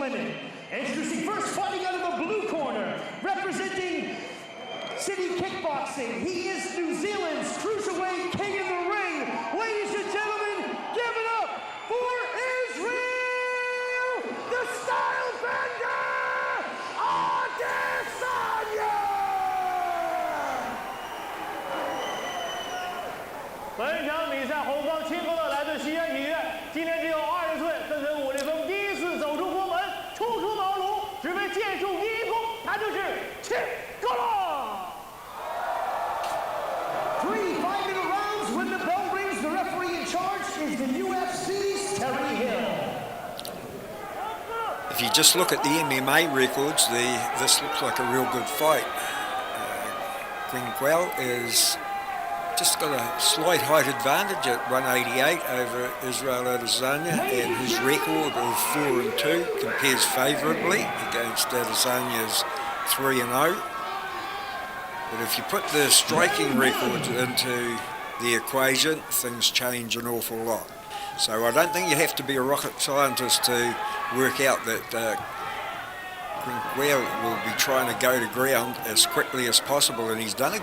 gentlemen, introducing first, fighting out of the blue corner, representing City Kickboxing. He is New Zealand's cruiserweight king in the ring. Ladies and gentlemen, give it up for Israel, the style bender, Adesanya! 本场比赛后方亲哥的来自西安体院，今年只有20岁，跟随武力峰第一次走出国门，冲出茅庐，只为剑术一攻，他就是Kenan。 3 5-minute rounds. When the bell rings, the referee in charge is the UFC's Terry Hill. If you just look at the MMA records, this looks like a real good fight. Quell is just got a slight height advantage at 188 over Israel Adesanya, and his record of 4-2 compares favourably against Adesanya's 3-0. But if you put the striking records into the equation, things change an awful lot. So I don't think you have to be a rocket scientist to work out that Quell will be trying to go to ground as quickly as possible, and he's done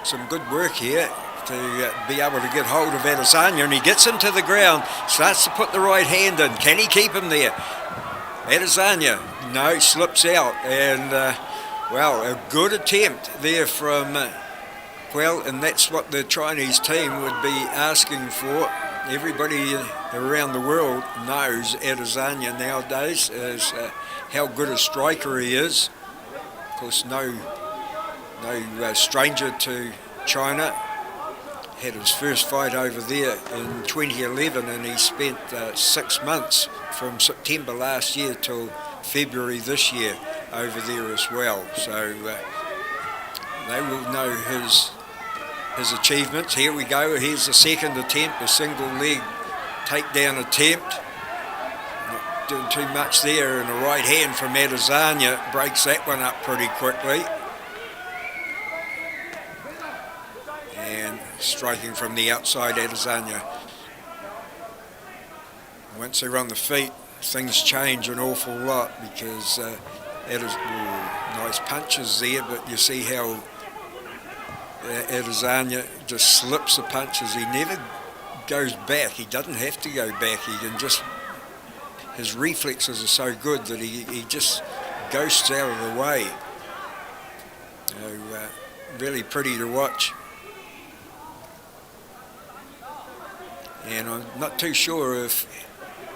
some good work here to be able to get hold of Adesanya, and he gets him to the ground, starts to put the right hand in. Can he keep him there? Adesanya, no, slips out, and well, a good attempt there from Quell, and that's what the Chinese team would be asking for. Everybody around the world knows Adesanya nowadays as how good a striker he is. Of course, no stranger to China. Had his first fight over there in 2011, and he spent 6 months from September last year till February this year over there as well. So they will know his achievements. Here we go. Here's the second attempt, a single leg takedown attempt. Not doing too much there, and a right hand from Adesanya breaks that one up pretty quickly. And striking from the outside, Adesanya. Once they're on the feet, things change an awful lot, because nice punches there, but you see how Adesanya just slips the punches. He never goes back. He doesn't have to go back. He can just, his reflexes are so good that he just ghosts out of the way. So, really pretty to watch. And I'm not too sure if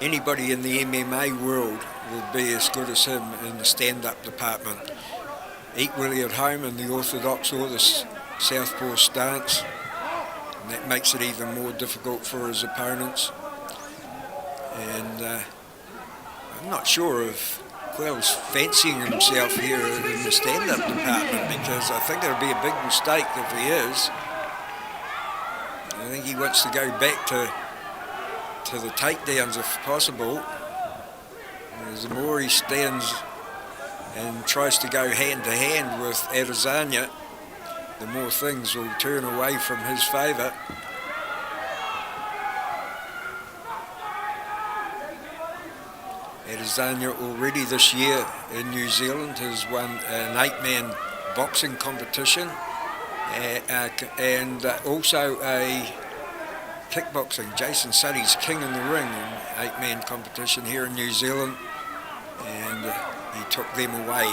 anybody in the MMA world will be as good as him in the stand-up department. Equally at home in the orthodox or the southpaw stance, and that makes it even more difficult for his opponents. And I'm not sure if Quell's fancying himself here in the stand-up department, because I think it would be a big mistake if he is. I think he wants to go back to the takedowns if possible. As the more he stands and tries to go hand to hand with Adesanya, the more things will turn away from his favour. Adesanya already this year in New Zealand has won an 8-man boxing competition and also a kickboxing. Jason Suddy's king in the ring, an 8-man competition here in New Zealand, and he took them away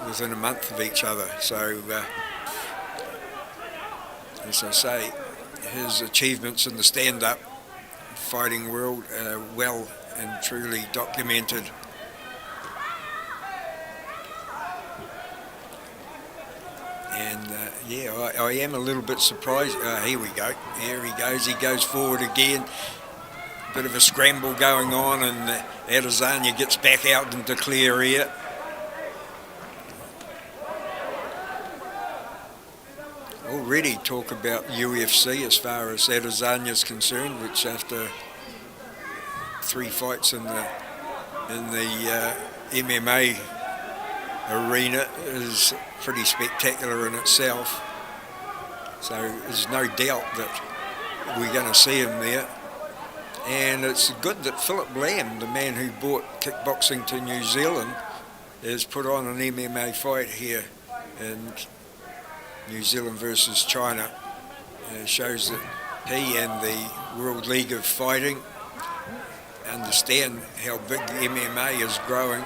within a month of each other. So, as I say, his achievements in the stand-up fighting world are well and truly documented. And yeah, I am a little bit surprised. Here we go. Here he goes. He goes forward again. Bit of a scramble going on, and Adesanya gets back out into clear air. Already talk about UFC as far as Adesanya's concerned, which after 3 fights in the MMA arena is pretty spectacular in itself. So there's no doubt that we're going to see him there. And it's good that Philip Lamb, the man who brought kickboxing to New Zealand, has put on an MMA fight here in New Zealand versus China. It shows that he and the World League of Fighting understand how big MMA is growing.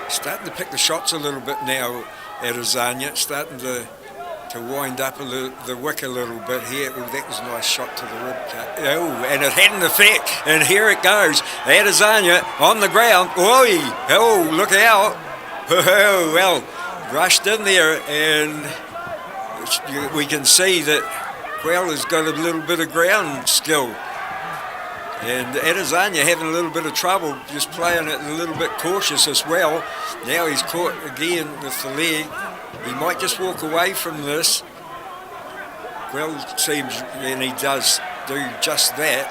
Starting to pick the shots a little bit now, Adesanya, starting to wind up the wick a little bit here. Oh, that was a nice shot to the rib cut. Oh, and it had an effect, and here it goes. Adesanya on the ground. Oi! Oh, look out! Oh, well, rushed in there, and we can see that Quayle has got a little bit of ground skill. And Adesanya having a little bit of trouble, just playing it a little bit cautious as well. Now he's caught again with the leg. He might just walk away from this. Well, it seems, and he does do just that.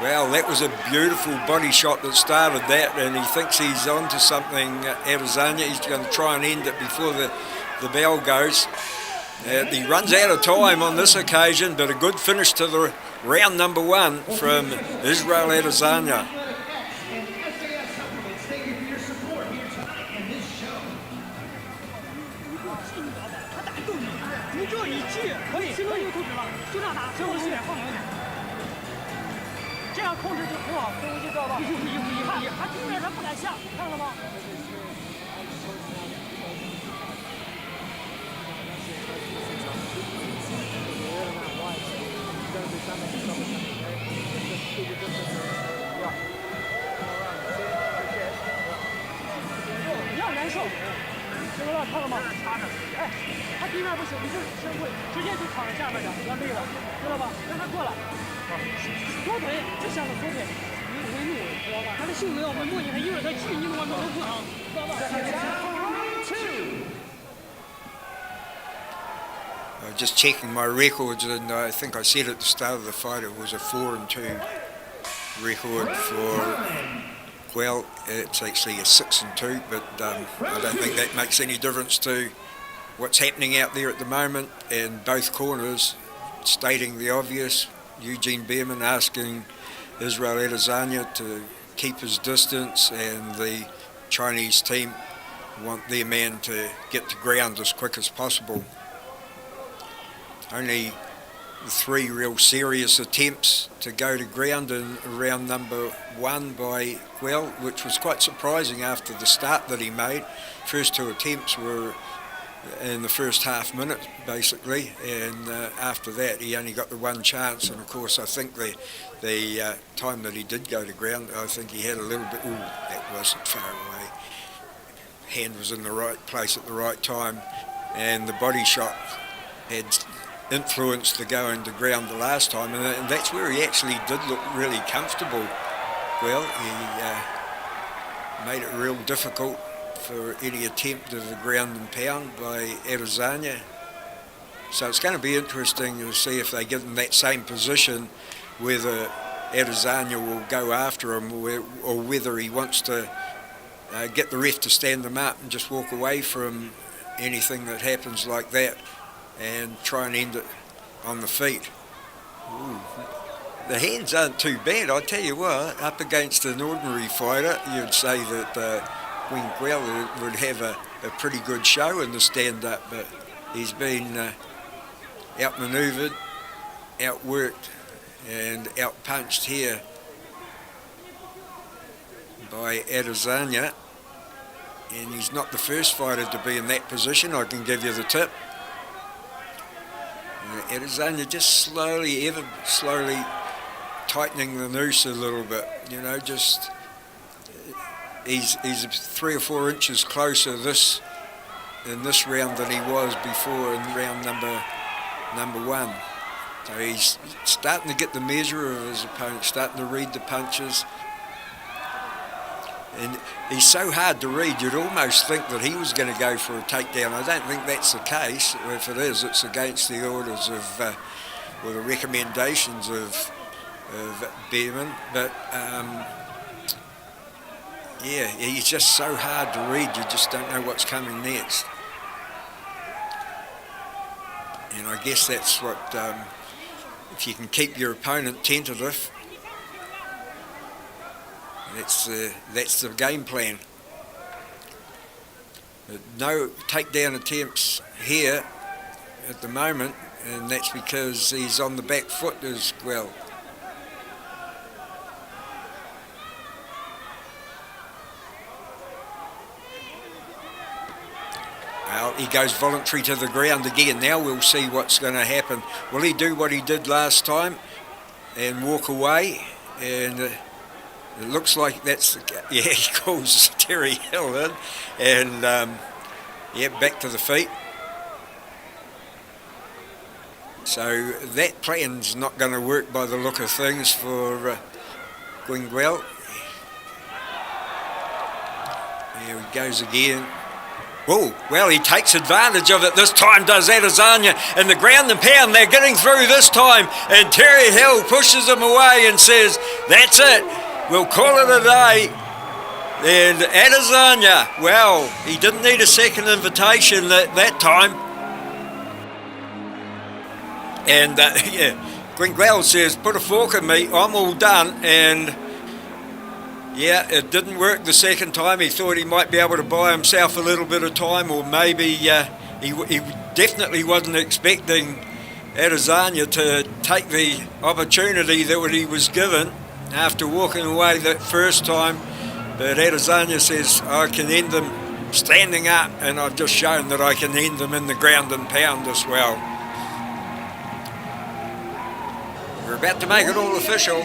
Well, that was a beautiful body shot that started that, and he thinks he's onto something, Adesanya. He's going to try and end it before the bell goes. He runs out of time on this occasion, but a good finish to the round number 1 from Israel Adesanya. Just checking my records, and I think I said at the start of the fight it was a 4-2 record for Quayle. It's actually a 6-2, but I don't think that makes any difference to what's happening out there at the moment. And both corners stating the obvious. Eugene Behrman asking Israel Adesanya to keep his distance, and the Chinese team want their man to get to ground as quick as possible. Only 3 real serious attempts to go to ground in round number 1 by Quayle, which was quite surprising after the start that he made. First 2 attempts were in the first half minute, basically, and after that he only got the 1 chance. And of course, I think the time that he did go to ground, I think he had a little bit. Ooh, that wasn't far away. Hand was in the right place at the right time, and the body shot had influence to go into ground the last time, and that's where he actually did look really comfortable. Well, he made it real difficult for any attempt of the ground and pound by Adesanya. So it's going to be interesting to see if they give him that same position, whether Adesanya will go after him or whether he wants to get the ref to stand them up and just walk away from anything that happens like that and try and end it on the feet. Ooh. The hands aren't too bad, I tell you what. Up against an ordinary fighter, you'd say that Quinn Quayle would have a pretty good show in the stand-up, but he's been outmanoeuvred, outworked and outpunched here by Adesanya, and he's not the first fighter to be in that position, I can give you the tip. Adesanya just slowly, ever slowly tightening the noose a little bit, you know, just he's 3 or 4 inches closer in this round than he was before in round number 1. So he's starting to get the measure of his opponent, starting to read the punches. And he's so hard to read, you'd almost think that he was going to go for a takedown. I don't think that's the case. If it is, it's against the orders of, or the recommendations of Behrman. But, yeah, he's just so hard to read, you just don't know what's coming next. And I guess that's what if you can keep your opponent tentative, that's the game plan. But no takedown attempts here at the moment, and that's because he's on the back foot as well. Well, he goes voluntary to the ground again. Now we'll see what's going to happen. Will he do what he did last time and walk away? And it looks like that's... Yeah, he calls Terry Hill in. And, yeah, back to the feet. So that plan's not going to work by the look of things for Guinguel. Here he goes again. Oh, well, he takes advantage of it this time, does Adesanya, and the ground and pound, they're getting through this time, and Terry Hill pushes him away and says, that's it, we'll call it a day. And Adesanya, well, he didn't need a second invitation that time. And, yeah, Guinguel says, put a fork in me, I'm all done, and... yeah, it didn't work the second time. He thought he might be able to buy himself a little bit of time, or maybe he definitely wasn't expecting Adesanya to take the opportunity that he was given after walking away that first time. But Adesanya says, I can end them standing up, and I've just shown that I can end them in the ground and pound as well. We're about to make it all official.